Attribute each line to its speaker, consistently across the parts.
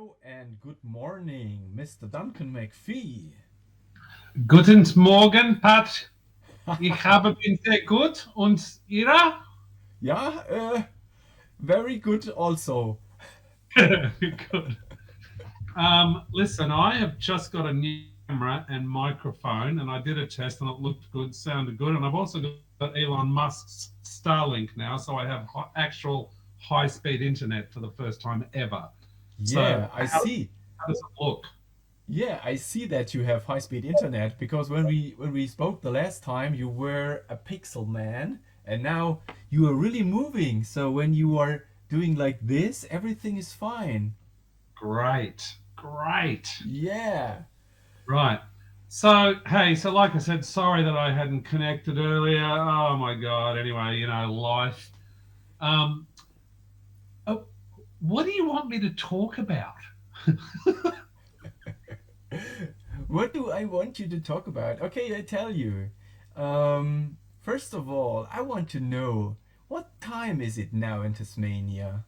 Speaker 1: Hello and good morning, Mr. Duncan McFie.
Speaker 2: Guten Morgen, Pat. Ich habe bin sehr gut. Und Ira?
Speaker 1: Yeah, very good also.
Speaker 2: Good. Listen, I have just got a new camera and microphone, and I did a test, and it looked good, sounded good. And I've also got Elon Musk's Starlink now, so I have actual high-speed internet for the first time ever. So,
Speaker 1: Yeah, I
Speaker 2: how,
Speaker 1: see.
Speaker 2: how does it look?
Speaker 1: Yeah, I see that you have high-speed internet because when we spoke the last time, you were a pixel man, and now you are really moving. So when you are doing like this, everything is fine.
Speaker 2: Great, great.
Speaker 1: Yeah.
Speaker 2: Right. So, hey, so like I said, sorry that I hadn't connected earlier. Oh my God. Anyway, life. Um, oh, what do you want me to talk about?
Speaker 1: What do I want you to talk about? Okay, I tell you. First of all, I want to know what time is it now in Tasmania?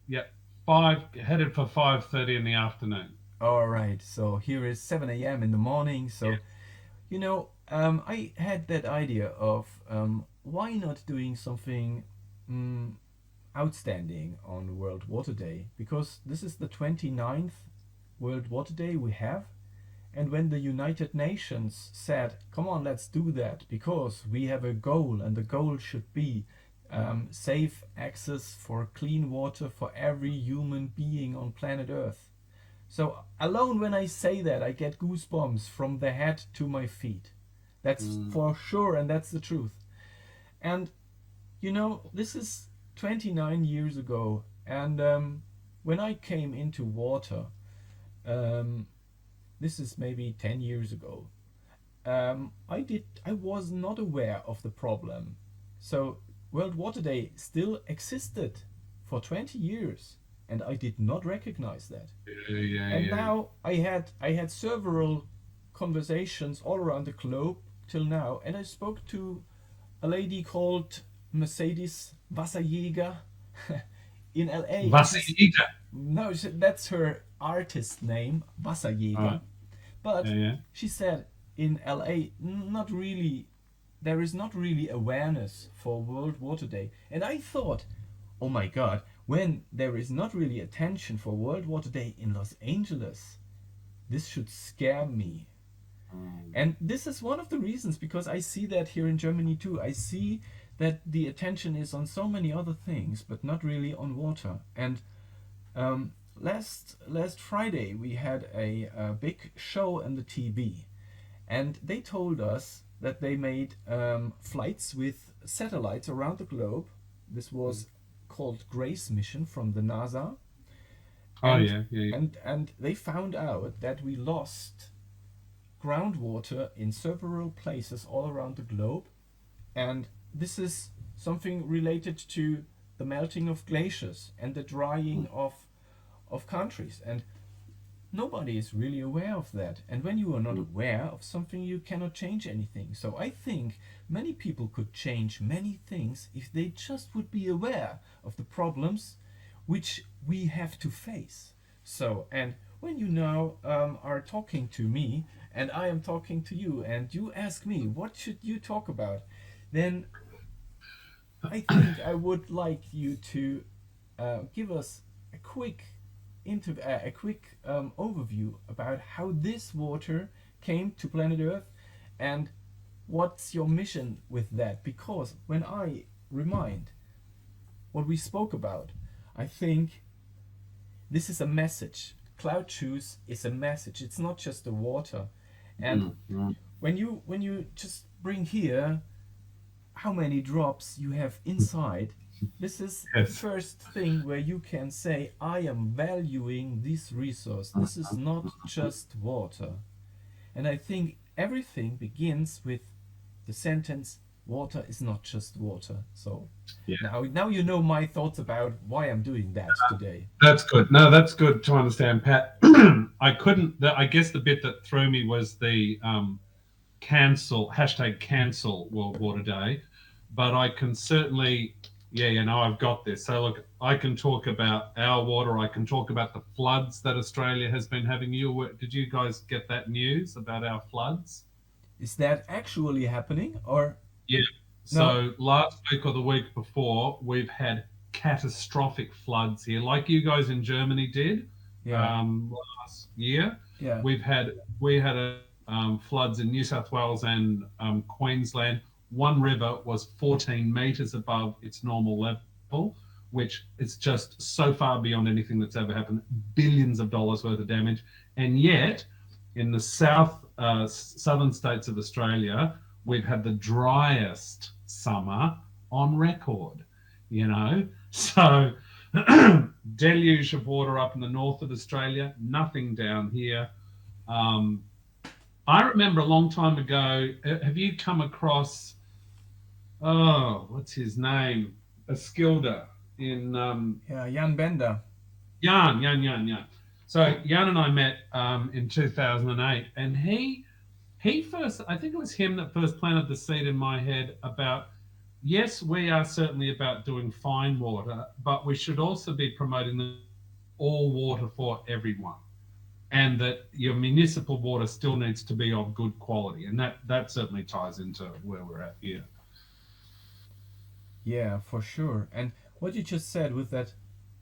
Speaker 2: Yep. Headed for 5:30 in the afternoon.
Speaker 1: All right, so here is 7 a.m. in the morning. So,
Speaker 2: Yes.
Speaker 1: I had that idea of why not doing something um, outstanding on World Water Day? Because this is the 29th World Water Day we have. And when the United Nations said, come on, let's do that, because we have a goal, and the goal should be safe access for clean water for every human being on planet Earth. So, alone when I say that, I get goosebumps from the head to my feet. That's
Speaker 2: Mm.
Speaker 1: for sure, and that's the truth. And, this is 29 years ago, and when I came into water, um, this is maybe 10 years ago. I was not aware of the problem. So World Water Day still existed for 20 years, and I did not recognize that.
Speaker 2: Yeah, yeah,
Speaker 1: And
Speaker 2: yeah.
Speaker 1: now I had several conversations all around the globe till now, and I spoke to a lady called Mercedes Wasserjäger in LA, and she's
Speaker 2: Vasita.
Speaker 1: no, that's her artist name, Wasserjäger.
Speaker 2: Right.
Speaker 1: But
Speaker 2: Yeah, yeah.
Speaker 1: she said in LA, not really, there is not really awareness for World Water Day. And I thought, oh my god, when there is not really attention for World Water Day in Los Angeles, this should scare me.
Speaker 2: Mm.
Speaker 1: And this is one of the reasons because I see that here in Germany too. I see that the attention is on so many other things, but not really on water. And last Friday we had a big show on the TV, and they told us that they made flights with satellites around the globe. This was called Grace mission from the NASA,
Speaker 2: Oh,
Speaker 1: and
Speaker 2: yeah, yeah, yeah.
Speaker 1: and they found out that we lost groundwater in several places all around the globe, and this is something related to the melting of glaciers and the drying of countries, and nobody is really aware of that. And when you are not
Speaker 2: Mm.
Speaker 1: aware of something, you cannot change anything. So I think many people could change many things if they just would be aware of the problems which we have to face. So, and when you now are talking to me and I am talking to you and you ask me, what should you talk about? Then I think I would like you to give us a quick overview about how this water came to planet Earth and what's your mission with that. Because when I remind what we spoke about, I think this is a message. Cloud juice is a message. It's not just the water. And
Speaker 2: Mm. Mm.
Speaker 1: when you just bring here how many drops you have inside, this is the
Speaker 2: Yes.
Speaker 1: first thing where you can say, I am valuing this resource. This is not just water. And I think everything begins with the sentence, water is not just water. So
Speaker 2: Yeah.
Speaker 1: now you know my thoughts about why I'm doing that today.
Speaker 2: That's good. No, that's good to understand, Pat. I couldn't. I guess the bit that threw me was the cancel #cancel World Water Day, but I can certainly Yeah, no, I've got this. So look, I can talk about our water. I can talk about the floods that Australia has been having. Did you guys get that news about our floods?
Speaker 1: Is that actually happening or
Speaker 2: Yeah.
Speaker 1: no?
Speaker 2: So last week or the week before, we've had catastrophic floods here, like you guys in Germany did
Speaker 1: Yeah,
Speaker 2: last year.
Speaker 1: yeah,
Speaker 2: We had floods in New South Wales and Queensland. One river was 14 meters above its normal level, which is just so far beyond anything that's ever happened. Billions of dollars worth of damage, and yet in the southern states of Australia, we've had the driest summer on record. You know, so deluge of water up in the north of Australia, nothing down here. Um, I remember a long time ago. Have you come across? Oh, what's his name? A skilder in
Speaker 1: yeah. Jan Bender.
Speaker 2: Jan. So Jan and I met in 2008, and he first, I think it was him that first planted the seed in my head about, yes, we are certainly about doing fine water, but we should also be promoting all water for everyone, and that your municipal water still needs to be of good quality, and that certainly ties into where we're at here.
Speaker 1: Yeah, for sure. And what you just said with that,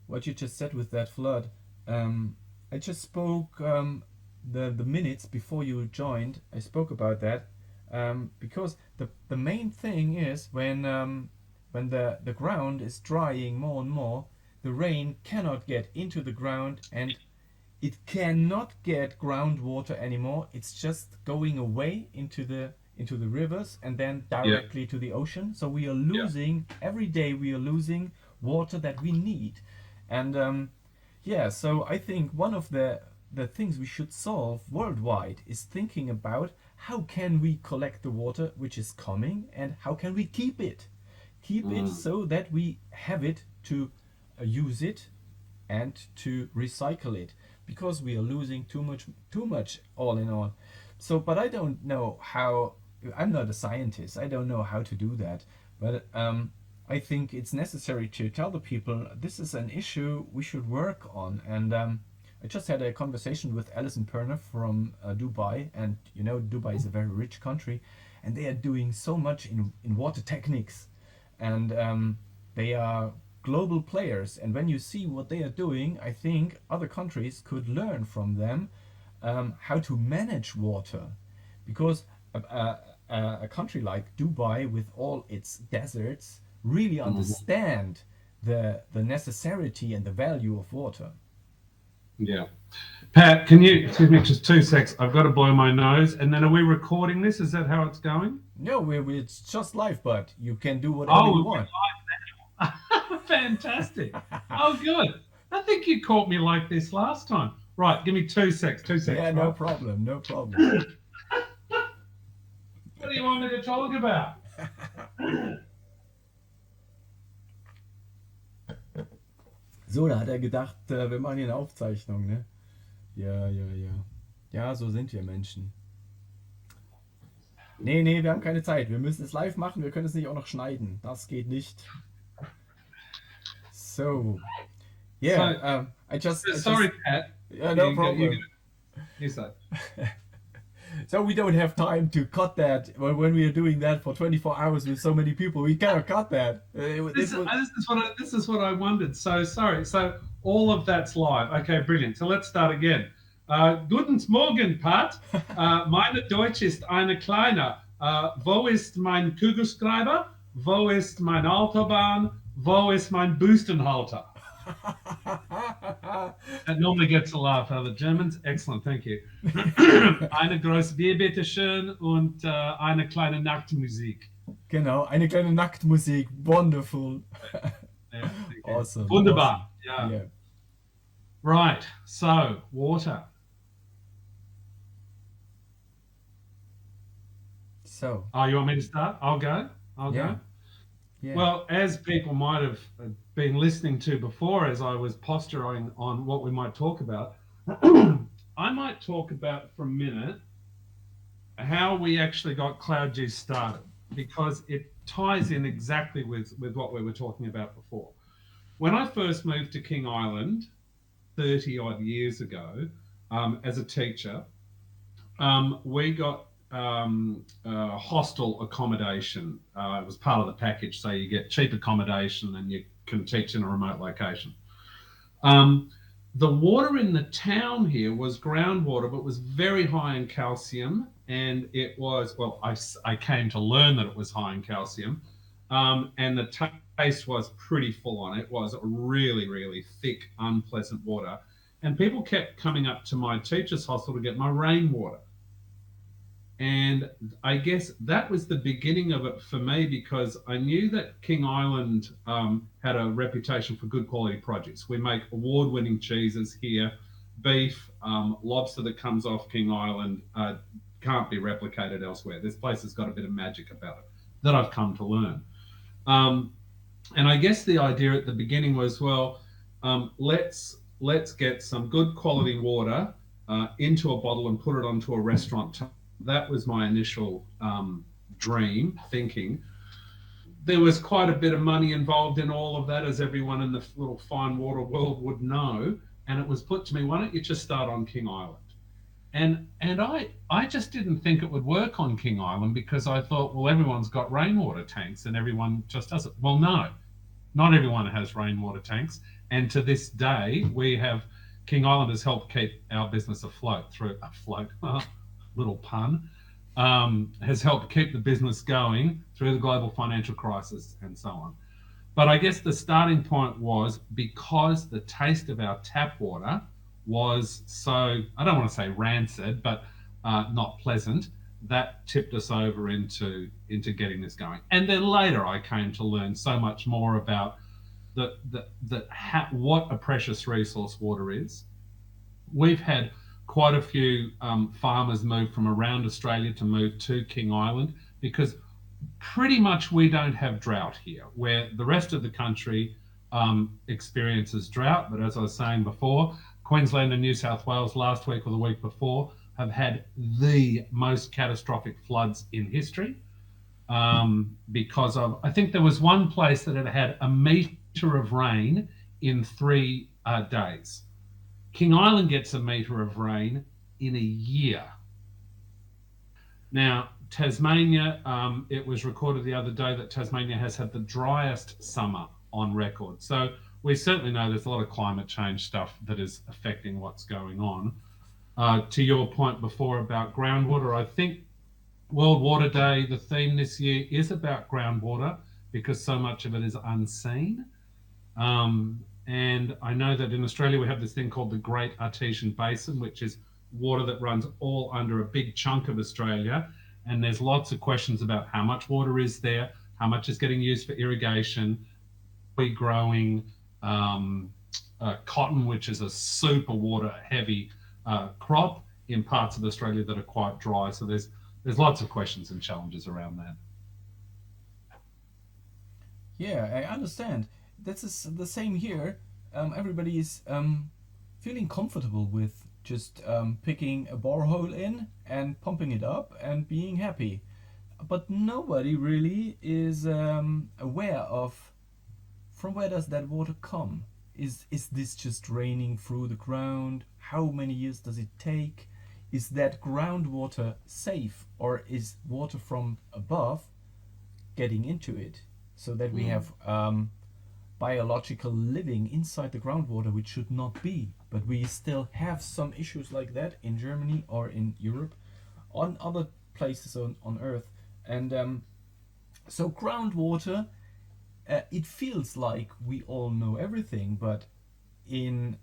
Speaker 1: what you just said with that flood, um, I just spoke the minutes before you joined. I spoke about that because the main thing is when the ground is drying more and more, the rain cannot get into the ground and it cannot get groundwater anymore. It's just going away into the rivers and then
Speaker 2: Yeah,
Speaker 1: directly to the ocean. So we are
Speaker 2: yeah.
Speaker 1: losing every day. We are losing water that we need, and yeah. So I think one of the things we should solve worldwide is thinking about how can we collect the water which is coming and how can we keep it
Speaker 2: Mm,
Speaker 1: so that we have it to use it and to recycle it because we are losing too much all in all. So but I don't know how. I'm not a scientist. I don't know how to do that, but I think it's necessary to tell the people this is an issue we should work on. And I just had a conversation with Alison Perner from Dubai, and you know Dubai is a very rich country, and they are doing so much in water techniques, and they are global players. And when you see what they are doing, I think other countries could learn from them how to manage water, because a country like Dubai, with all its deserts, really
Speaker 2: mhm.
Speaker 1: understand the necessity and the value of water.
Speaker 2: Yeah. Pat, can you excuse me just 2 secs? I've got to blow my nose, and then are we recording this? Is that how it's going?
Speaker 1: No, it's just life, but you can do whatever you
Speaker 2: Oh,
Speaker 1: want.
Speaker 2: fantastic. Oh, good. I think you caught me like this last time. Right, give me 2 secs, two
Speaker 1: Yeah,
Speaker 2: secs,
Speaker 1: no
Speaker 2: right?
Speaker 1: problem, no problem.
Speaker 2: What do you want me to talk about?
Speaker 1: So, da hat er gedacht, wir machen hier eine Aufzeichnung, ne? Ja, ja, ja. Ja, so sind wir Menschen. Nee, nee, wir haben keine Zeit. Wir müssen es live machen, wir können es nicht auch noch schneiden. Das geht nicht. So, yeah,
Speaker 2: So,
Speaker 1: I just,
Speaker 2: sorry, Pat.
Speaker 1: yeah, no
Speaker 2: You go,
Speaker 1: problem.
Speaker 2: you say.
Speaker 1: So we don't have time to cut that when we are doing that for 24 hours with so many people. We cannot cut that.
Speaker 2: This,
Speaker 1: This was
Speaker 2: this is what I wondered. So sorry. So all of that's live. Okay, brilliant. So let's start again. Guten Morgen, Pat. Meine Deutsch ist eine kleine. Wo ist mein Kugelschreiber? Wo ist meine Autobahn? Wo ist mein Boostenhalter? That normally gets a laugh out of the Germans. Excellent, thank you. Eine große Bier, bitteschön, und eine kleine Nachtmusik.
Speaker 1: genau, eine kleine Nacktmusik. Wonderful.
Speaker 2: Yeah, thank you.
Speaker 1: Awesome,
Speaker 2: Wunderbar.
Speaker 1: awesome.
Speaker 2: Yeah.
Speaker 1: Yeah.
Speaker 2: Right. So, water.
Speaker 1: So,
Speaker 2: Oh, you want me to start? I'll go. I'll
Speaker 1: yeah,
Speaker 2: go.
Speaker 1: yeah.
Speaker 2: Well, as people might have been listening to before, as I was posturing on what we might talk about, I might talk about for a minute how we actually got Cloud Juice started, because ties in exactly with what we were talking about before. When I first moved to King Island 30 odd years ago, as a teacher, we got hostel accommodation. It was part of the package, so you get cheap accommodation and you can teach in a remote location. Um, the water in the town here was groundwater, but was very high in calcium. And it was, well, I came to learn that it was high in calcium. And the taste was pretty full on. It was really, really thick, unpleasant water. And people kept coming up to my teacher's hostel to get my rainwater. And I guess that was the beginning of it for me, because I knew that King Island had a reputation for good quality produce. We make award winning cheeses here. Beef, lobster that comes off King Island can't be replicated elsewhere. This place has got a bit of magic about it that I've come to learn. Um, and I guess the idea at the beginning was, well, let's get some good quality water into a bottle and put it onto a restaurant. That was my initial dream thinking. There was quite a bit of money involved in all of that, as everyone in the little fine water world would know. And it was put to me, why don't you just start on King Island? And I just didn't think it would work on King Island, because I thought, well, everyone's got rainwater tanks and everyone just does it. Well, no, not everyone has rainwater tanks. And to this day, King Island has helped keep our business afloat, little pun, has helped keep the business going through the global financial crisis and so on. But I guess the starting point was because the taste of our tap water was so, I don't want to say rancid, but not pleasant, that tipped us over into getting this going. And then later I came to learn so much more about what a precious resource water is. We've had quite a few farmers move from around Australia to move to King Island, because pretty much we don't have drought here, where the rest of the country experiences drought. But as I was saying before, Queensland and New South Wales last week or the week before have had the most catastrophic floods in history, because of, I think there was one place that had a metre of rain in 3 days. King Island gets a metre of rain in a year. Now, Tasmania, it was recorded the other day that Tasmania has had the driest summer on record. So we certainly know there's a lot of climate change stuff that is affecting what's going on. To your point before about groundwater, I think World Water Day, the theme this year is about groundwater, because so much of it is unseen. And I know that in Australia we have this thing called the Great Artesian Basin, which is water that runs all under a big chunk of Australia. And there's lots of questions about how much water is there, how much is getting used for irrigation, we growing cotton, which is a super water heavy crop in parts of Australia that are quite dry. So there's lots of questions and challenges around that.
Speaker 1: Yeah, I understand. This is the same here. Everybody is feeling comfortable with just picking a borehole in and pumping it up and being happy. But nobody really is aware of, from where does that water come? Is this just raining through the ground? How many years does it take? Is that groundwater safe, or is water from above getting into it, so that we have biological living inside the groundwater, which should not be? But we still have some issues like that in Germany or in Europe, on other places on Earth. And so groundwater, it feels like we all know everything, but in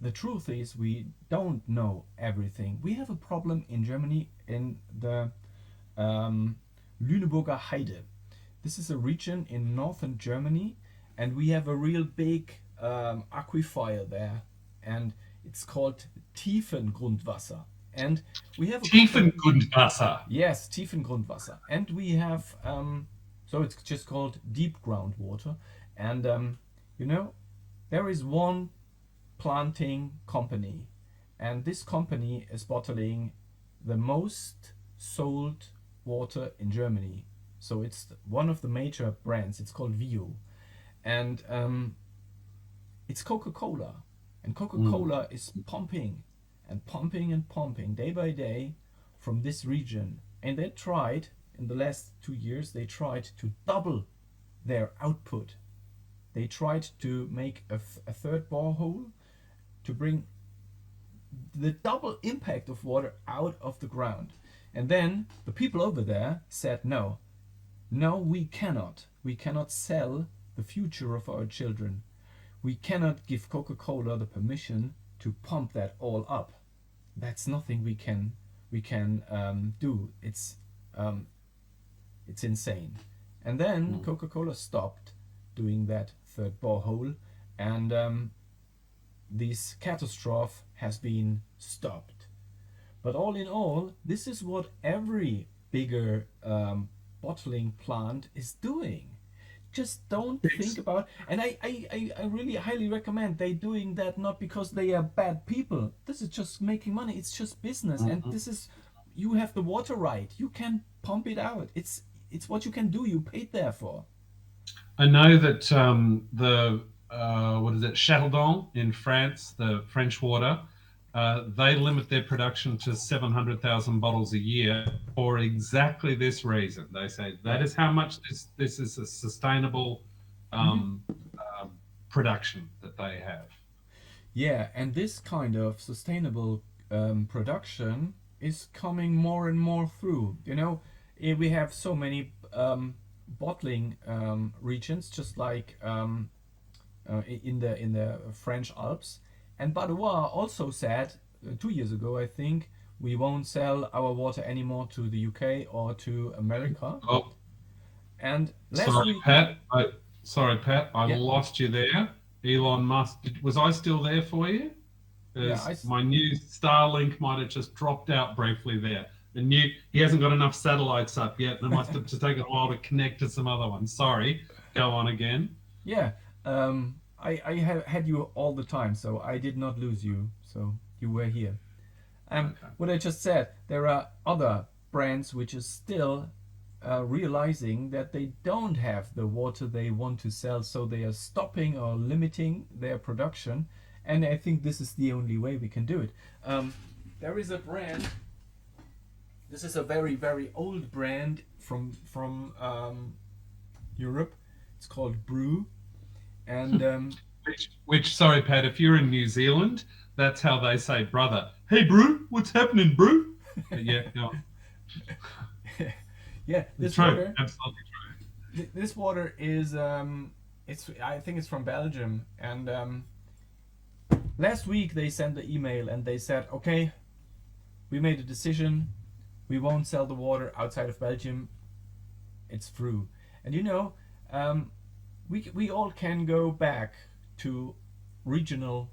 Speaker 1: the truth is we don't know everything. We have a problem in Germany in the Lüneburger Heide. This is a region in northern Germany, and we have a real big aquifer there, and it's called Tiefengrundwasser. And we have a
Speaker 2: Tiefengrundwasser.
Speaker 1: Yes, Tiefengrundwasser. And we have so it's just called deep groundwater. And you know, there is one planting company, and this company is bottling the most sold water in Germany. So it's one of the major brands. It's called Vio, and it's Coca-Cola, and
Speaker 2: Mm.
Speaker 1: Coca-Cola is pumping and pumping and pumping day by day from this region. And they tried in the last 2 years. They tried to double their output. They tried to make a third borehole to bring the double impact of water out of the ground. And then the people over there said, no, no, we cannot. We cannot sell the future of our children. We cannot give Coca-Cola the permission to pump that all up. That's nothing we can do. Um, it's insane. And then
Speaker 2: Mm.
Speaker 1: Coca-Cola stopped doing that third borehole, and this catastrophe has been stopped. But all in all, this is what every bigger bottling plant is doing. Just don't think
Speaker 2: It's
Speaker 1: about, and I really highly recommend they doing that, not because they are bad people. This is just making money. It's just business, and
Speaker 2: Mhm.
Speaker 1: this is, you have the water right. You can pump it out. It's what you can do. You paid there for.
Speaker 2: I know that the what is it, Châteldon in France, the French water, they limit their production to 700,000 bottles a year for exactly this reason. They say that
Speaker 1: Yeah.
Speaker 2: is how much this is a sustainable
Speaker 1: Hmm.
Speaker 2: um, production that they have.
Speaker 1: Yeah, and this kind of sustainable production is coming more and more through. We have so many bottling regions, just like in the French Alps. And Badois also said 2 years ago, I think, we won't sell our water anymore to the UK or to America.
Speaker 2: Oh,
Speaker 1: And last
Speaker 2: sorry,
Speaker 1: week,
Speaker 2: Pat. Sorry, Pat. I
Speaker 1: yeah,
Speaker 2: lost you there. Elon Musk. Was I still there for you?
Speaker 1: yeah,
Speaker 2: Because my new Starlink might have just dropped out briefly there. And he hasn't got enough satellites up yet, and it must have just taken a while to connect to some other ones. Sorry, go on again.
Speaker 1: yeah. I have had you all the time, so I did not lose you. So you were here.
Speaker 2: Okay.
Speaker 1: What I just said, there are other brands which is still realizing that they don't have the water they want to sell, so they are stopping or limiting their production. And I think this is the only way we can do it. Um, there is a brand. This is a very very old brand from Europe. It's called Brew, and
Speaker 2: Which, sorry, Pat, if you're in New Zealand, that's how they say brother. Hey, bro, what's happening, bro? Yeah, no,
Speaker 1: yeah,
Speaker 2: it's
Speaker 1: this
Speaker 2: true.
Speaker 1: water
Speaker 2: Absolutely
Speaker 1: this water is it's I think it's from Belgium, and last week they sent the email and they said, okay, we made a decision, we won't sell the water outside of Belgium, it's through. And um, we all can go back to regional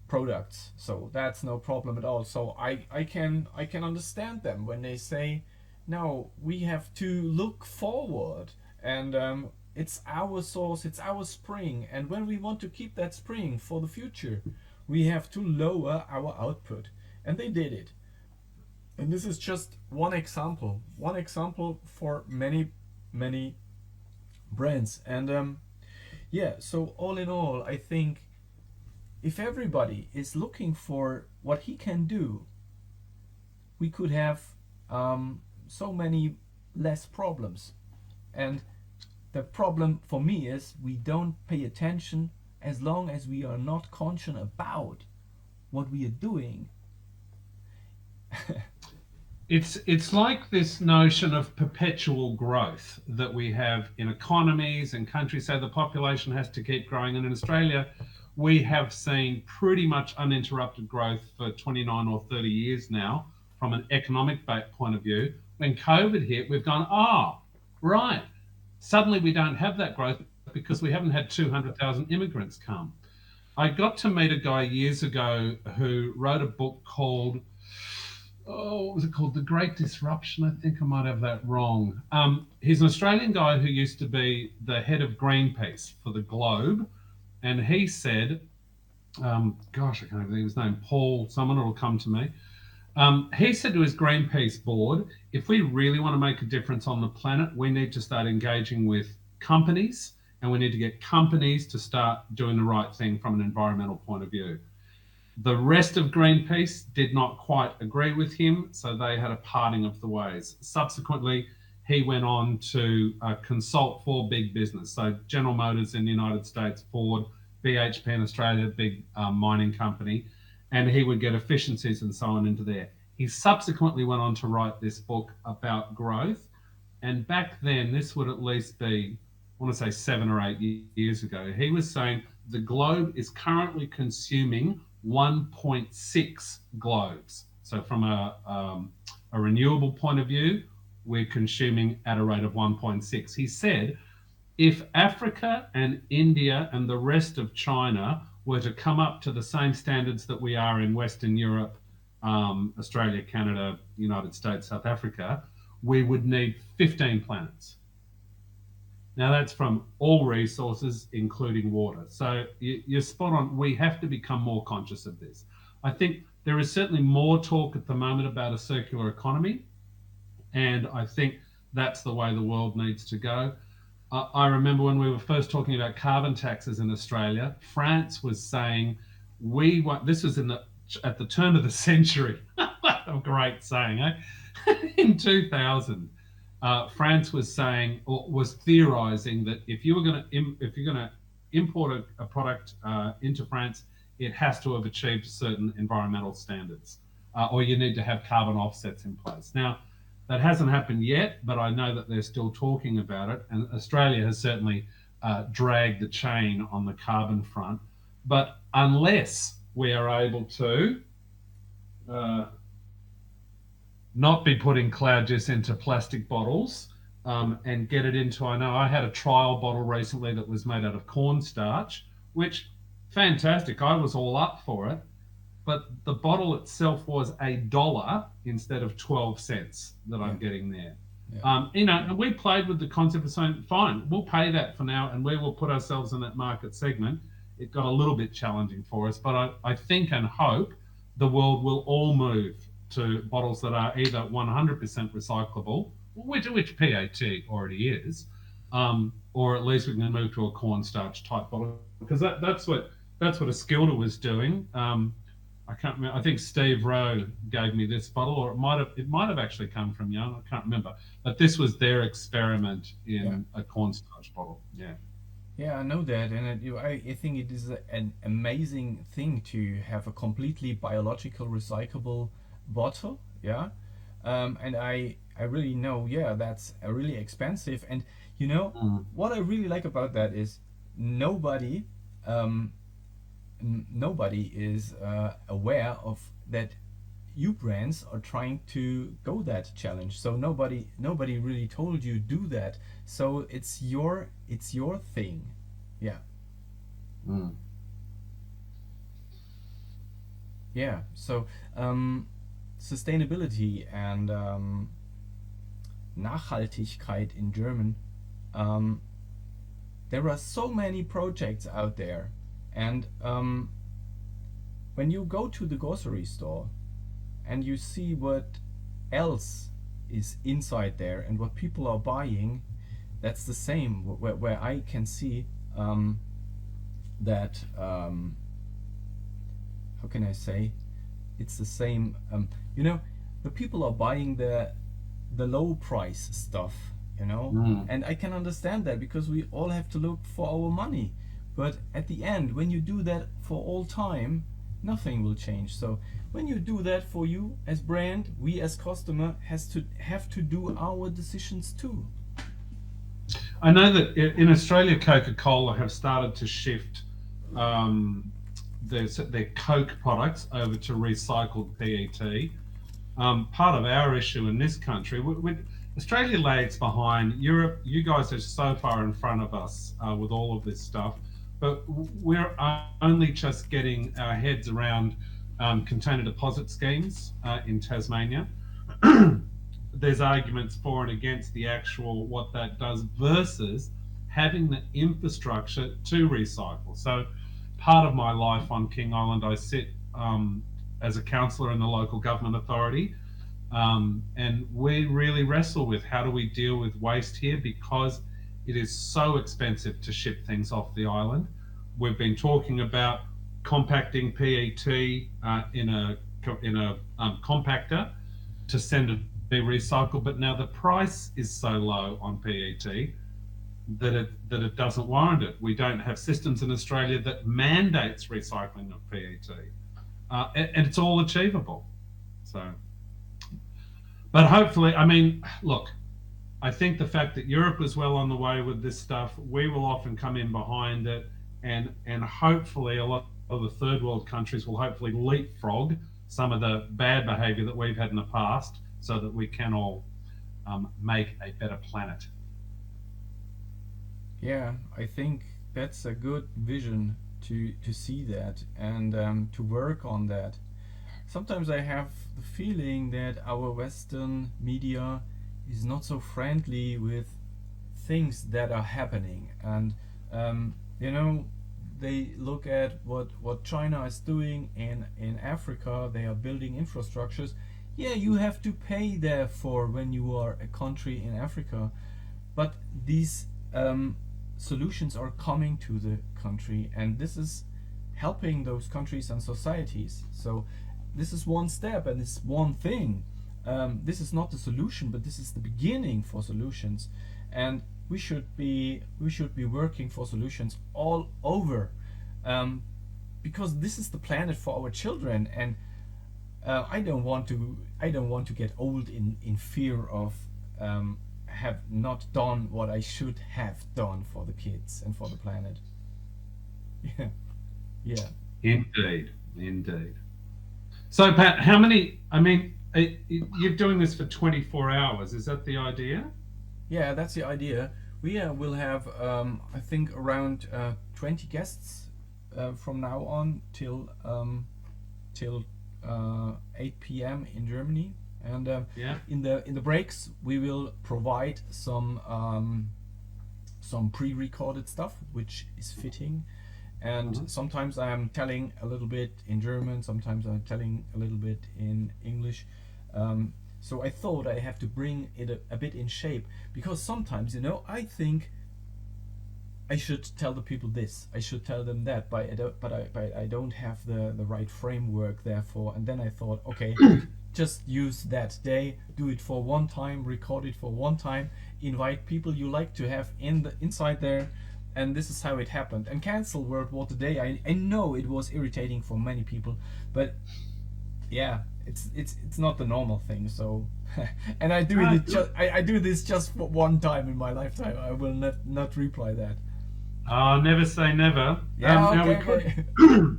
Speaker 1: products, so that's no problem at all. So I can understand them when they say, no, we have to look forward, and it's our source, it's our spring, and when we want to keep that spring for the future, we have to lower our output, and they did it. And this is just one example for many many brands. And yeah, so all in all, I think if everybody is looking for what he can do, we could have so many less problems. And the problem for me is we don't pay attention as long as we are not conscious about what we are doing.
Speaker 2: it's like this notion of perpetual growth that we have in economies and countries. So the population has to keep growing, and in Australia, we have seen pretty much uninterrupted growth for 29 or 30 years now from an economic point of view. When COVID hit, we've gone, oh, right. Suddenly we don't have that growth because we haven't had 200,000 immigrants come. I got to meet a guy years ago who wrote a book called, oh, what was it called? The Great Disruption. I think I might have that wrong. He's an Australian guy who used to be the head of Greenpeace for the globe. And he said, gosh, I can't even think of his name, Paul, someone will come to me. He said to his Greenpeace board, if we really want to make a difference on the planet, we need to start engaging with companies, and we need to get companies to start doing the right thing from an environmental point of view. The rest of Greenpeace did not quite agree with him, so they had a parting of the ways. Subsequently, he went on to consult for big business. So General Motors in the United States, Ford, BHP in Australia, big mining company, and he would get efficiencies and so on into there. He subsequently went on to write this book about growth. And back then, this would at least be, I want to say 7 or 8 years ago, he was saying the globe is currently consuming 1.6 globes. So from a renewable point of view, we're consuming at a rate of 1.6. He said, if Africa and India and the rest of China were to come up to the same standards that we are in Western Europe, Australia, Canada, United States, South Africa, we would need 15 planets. Now, that's from all resources, including water. So you're spot on. We have to become more conscious of this. I think there is certainly more talk at the moment about a circular economy, and I think that's the way the world needs to go. I remember when we were first talking about carbon taxes in Australia, France was saying, this was at the turn of the century. A great saying, eh? In 2000. France was saying, or was theorizing, that if you're going to import a product into France, it has to have achieved certain environmental standards, or you need to have carbon offsets in place. Now, that hasn't happened yet, but I know that they're still talking about it, and Australia has certainly dragged the chain on the carbon front. But unless we are able to not be putting cloud juice into plastic bottles and get it into, I know I had a trial bottle recently that was made out of cornstarch, which, fantastic, I was all up for it, but the bottle itself was $1 instead of 12 cents that I'm getting there. Yeah. And we played with the concept of saying, fine, we'll pay that for now, and we will put ourselves in that market segment. It got a little bit challenging for us, but I think and hope the world will all move to bottles that are either 100% recyclable, which PET already is, or at least we can move to a cornstarch type bottle, because that's what Eskilda was doing. I can't remember. I think Steve Rowe gave me this bottle, or it might have actually come from Young. I can't remember. But this was their experiment in a cornstarch bottle. Yeah.
Speaker 1: Yeah, I know that, and I think it is an amazing thing to have a completely biological recyclable bottle. Yeah, and I really know. Yeah, that's really expensive, and what I really like about that is nobody is aware of that. You brands are trying to go that challenge, so nobody really told you do that. So it's your thing. Yeah. Yeah. So sustainability and Nachhaltigkeit in German. There are so many projects out there, and when you go to the grocery store and you see what else is inside there and what people are buying, that's the same. Where I can see that how can I say, it's the same. The people are buying the low price stuff, and I can understand that, because we all have to look for our money. But at the end, when you do that for all time, nothing will change. So when you do that for you as brand, we as customer have to do our decisions too.
Speaker 2: I know that in Australia, Coca-Cola have started to shift their Coke products over to recycled PET. Part of our issue in this country, Australia lags behind Europe. You guys are so far in front of us with all of this stuff, but we're only just getting our heads around container deposit schemes in Tasmania. There's arguments for and against the actual what that does versus having the infrastructure to recycle. So part of my life on King Island, I sit as a councillor in the local government authority. And we really wrestle with how do we deal with waste here, because it is so expensive to ship things off the island. We've been talking about compacting PET in a compactor to send it to be recycled, but now the price is so low on PET that it doesn't warrant it. We don't have systems in Australia that mandates recycling of PET, and it's all achievable. So, but hopefully, I mean, look, I think the fact that Europe is well on the way with this stuff, we will often come in behind it, and hopefully a lot of the third world countries will hopefully leapfrog some of the bad behaviour that we've had in the past, so that we can all make a better planet.
Speaker 1: Yeah, I think that's a good vision to see that and to work on that. Sometimes I have the feeling that our Western media is not so friendly with things that are happening, and you know, they look at what China is doing in Africa. They are building infrastructures. Yeah, you have to pay therefore when you are a country in Africa, but these solutions are coming to the country, and this is helping those countries and societies. So this is one step and it's one thing. This is not the solution, but this is the beginning for solutions, and we should be working for solutions all over, because this is the planet for our children, and I don't want to get old in fear of have not done what I should have done for the kids and for the planet. Yeah, yeah,
Speaker 2: Indeed, indeed. So, Pat, how many? I mean, you're doing this for 24 hours. Is that the idea?
Speaker 1: yeah. That's the idea. We will have, I think, around 20 guests from now on till 8 p.m. in Germany, and
Speaker 2: Yeah.
Speaker 1: in the breaks we will provide some pre-recorded stuff which is fitting, and sometimes I'm telling a little bit in German, sometimes I'm telling a little bit in English. So I thought I have to bring it a bit in shape, because sometimes, I think I should tell the people this, I should tell them that, but I don't have the right framework, therefore. And then I thought, okay, just use that day, do it for one time, record it for one time, invite people you like to have inside there, and this is how it happened. And cancel World War Today. I know it was irritating for many people, but yeah, it's not the normal thing. So, and I do it just I do this just for one time in my lifetime. I will not reply that.
Speaker 2: Oh, never say never.
Speaker 1: Yeah,
Speaker 2: Now
Speaker 1: okay, okay.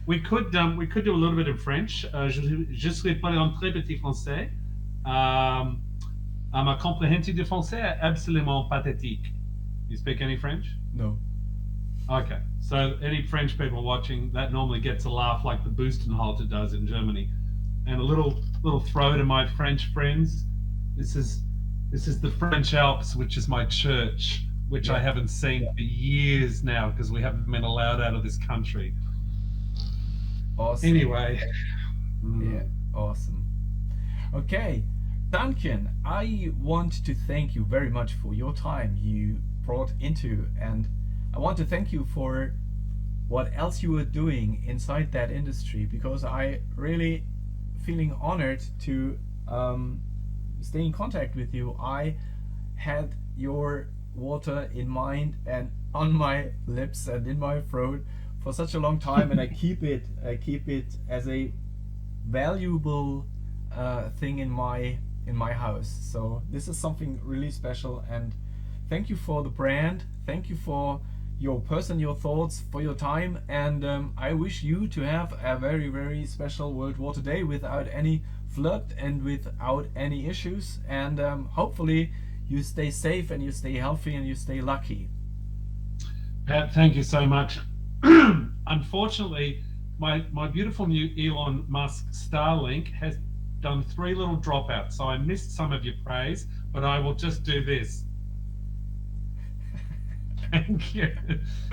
Speaker 2: we could do a little bit in French. Je suis parler en très petit français. Ma compréhension du français est absolument pathétique. You speak any French?
Speaker 1: No.
Speaker 2: Okay, so any French people watching, that normally gets a laugh like the Boostenhalter does in Germany. And a little throw to my French friends. This is the French Alps, which is my church, which I haven't seen for years now because we haven't been allowed out of this country.
Speaker 1: Awesome.
Speaker 2: Anyway,
Speaker 1: Yeah, awesome. Okay, Duncan, I want to thank you very much for your time you brought into, and I want to thank you for what else you were doing inside that industry, because I really feeling honored to stay in contact with you. I had your water in mind and on my lips and in my throat for such a long time, and I keep it as a valuable thing in my house. So this is something really special, and thank you for the brand, thank you for your person, your thoughts, for your time, and I wish you to have a very, very special World Water Day without any flood and without any issues, and hopefully you stay safe and you stay healthy and you stay lucky.
Speaker 2: Pat, thank you so much. Unfortunately, my beautiful new Elon Musk Starlink has done 3 little dropouts, so I missed some of your praise, but I will just do this. Thank you.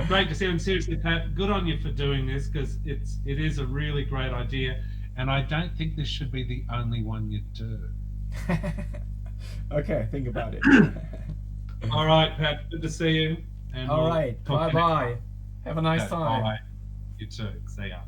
Speaker 2: Great to see you. And seriously, Pat, good on you for doing this, because it is a really great idea. And I don't think this should be the only one you do.
Speaker 1: Okay, think about it.
Speaker 2: All right, Pat, good to see you. And
Speaker 1: All
Speaker 2: we'll
Speaker 1: right,
Speaker 2: talk
Speaker 1: bye
Speaker 2: to you next
Speaker 1: bye.
Speaker 2: time.
Speaker 1: Have a nice
Speaker 2: Okay,
Speaker 1: time.
Speaker 2: bye. You too. See ya.